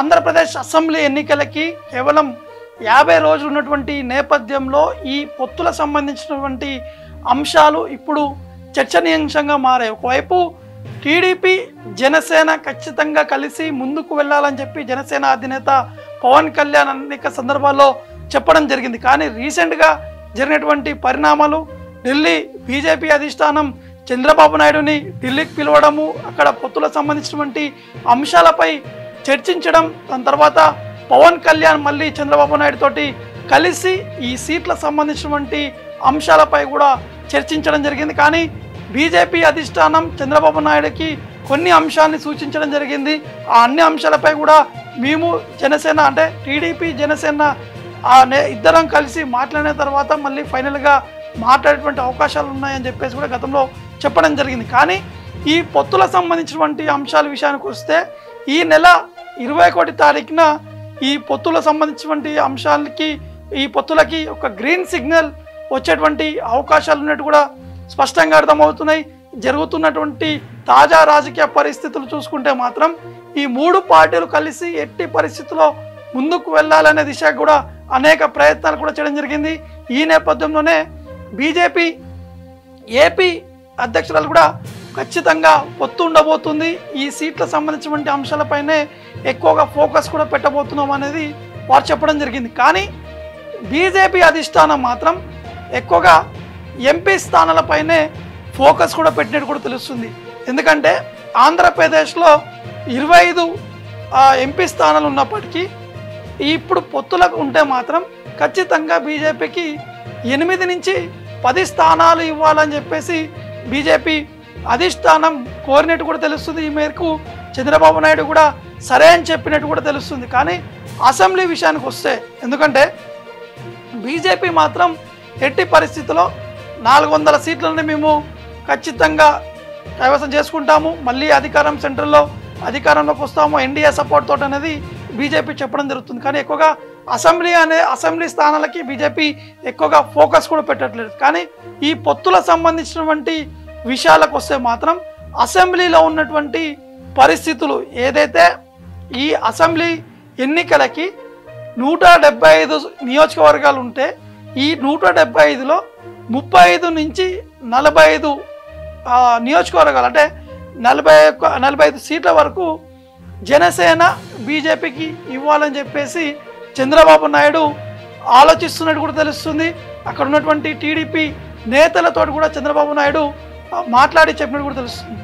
Andhra Pradesh assembly ఎన్నికలకి కేవలం 50 రోజులు ఉన్నటువంటి నేపథ్యంలో ఈ పొత్తుల సంబంధించినటువంటి అంశాలు ఇప్పుడు చర్చనీయాంశంగా మారాయి. ఒకవైపు టీడీపీ జనసేన ఖచ్చితంగా కలిసి ముందుకు వెళ్ళాలని చెప్పి జనసేన అధినేత పవన్ కళ్యాణ్ అనేక సందర్భాల్లో చెప్పడం జరిగింది. కానీ రీసెంట్గా జరిగినటువంటి పరిణామాలు, ఢిల్లీ బీజేపీ అధిష్టానం చంద్రబాబు నాయుడుని ఢిల్లీకి పిలవడము, అక్కడ పొత్తుల సంబంధించినటువంటి అంశాలపై చర్చించడం, దాని తర్వాత పవన్ కళ్యాణ్ మళ్ళీ చంద్రబాబు నాయుడు తోటి కలిసి ఈ సీట్ల సంబంధించినటువంటి అంశాలపై కూడా చర్చించడం జరిగింది. కానీ బీజేపీ అధిష్టానం చంద్రబాబు నాయుడుకి కొన్ని అంశాలని సూచించడం జరిగింది. ఆ అన్ని అంశాలపై కూడా మేము జనసేన అంటే టీడీపీ జనసేన ఇద్దరం కలిసి మాట్లాడిన తర్వాత మళ్ళీ ఫైనల్గా మాట్లాడేటువంటి అవకాశాలు ఉన్నాయని చెప్పేసి కూడా గతంలో చెప్పడం జరిగింది. కానీ ఈ పొత్తుల సంబంధించినటువంటి అంశాల విషయానికి వస్తే ఈ నెల 21 తారీఖున ఈ పొత్తుల సంబంధించినటువంటి అంశాలకి ఈ పొత్తులకి ఒక గ్రీన్ సిగ్నల్ వచ్చేటువంటి అవకాశాలు ఉన్నట్టు కూడా స్పష్టంగా అర్థమవుతున్నాయి. జరుగుతున్నటువంటి తాజా రాజకీయ పరిస్థితులు చూసుకుంటే మాత్రం ఈ మూడు పార్టీలు కలిసి ఎట్టి పరిస్థితుల్లో ముందుకు వెళ్ళాలనే దిశగా కూడా అనేక ప్రయత్నాలు కూడా చేయడం జరిగింది. ఈ నేపథ్యంలోనే బీజేపీ ఏపీ అధ్యక్షురాలు కూడా ఖచ్చితంగా పొత్తు ఉండబోతుంది, ఈ సీట్ల సంబంధించినటువంటి అంశాలపైనే ఎక్కువగా ఫోకస్ కూడా పెట్టబోతున్నాం అనేది వారు చెప్పడం జరిగింది. కానీ బీజేపీ అధిష్టానం మాత్రం ఎక్కువగా ఎంపీ స్థానాలపైనే ఫోకస్ కూడా పెట్టినట్టు కూడా తెలుస్తుంది. ఎందుకంటే ఆంధ్రప్రదేశ్లో 25 ఎంపీ స్థానాలు ఉన్నప్పటికీ ఇప్పుడు పొత్తులకు ఉంటే మాత్రం ఖచ్చితంగా బీజేపీకి 8 నుంచి 10 స్థానాలు ఇవ్వాలని చెప్పేసి బీజేపీ అధిష్టానం కోరినట్టు కూడా తెలుస్తుంది. ఈ మేరకు చంద్రబాబు నాయుడు కూడా సరే అని చెప్పినట్టు కూడా తెలుస్తుంది. కానీ అసెంబ్లీ విషయానికి వస్తే, ఎందుకంటే బీజేపీ మాత్రం ఎట్టి పరిస్థితుల్లో 400 సీట్లని మేము ఖచ్చితంగా కైవసం చేసుకుంటాము, మళ్ళీ అధికారంలోకి వస్తాము, ఎన్డీఏ సపోర్ట్ తోటి అనేది బీజేపీ చెప్పడం జరుగుతుంది. కానీ ఎక్కువగా అసెంబ్లీ స్థానాలకి బీజేపీ ఎక్కువగా ఫోకస్ కూడా పెట్టట్లేదు. కానీ ఈ పొత్తుల సంబంధించినటువంటి విషయాలకు వస్తే మాత్రం అసెంబ్లీలో ఉన్నటువంటి పరిస్థితులు ఏదైతే ఈ అసెంబ్లీ ఎన్నికలకి 175 నియోజకవర్గాలు ఉంటే ఈ 175లో 35 నుంచి 45 నియోజకవర్గాలు అంటే 45 సీట్ల వరకు జనసేన బీజేపీకి ఇవ్వాలని చెప్పేసి చంద్రబాబు నాయుడు ఆలోచిస్తున్నట్టు కూడా తెలుస్తుంది. అక్కడ ఉన్నటువంటి టీడీపీ నేతలతో కూడా చంద్రబాబు నాయుడు మాట్లాడి చెప్పినట్టు కూడా తెలుస్తుంది.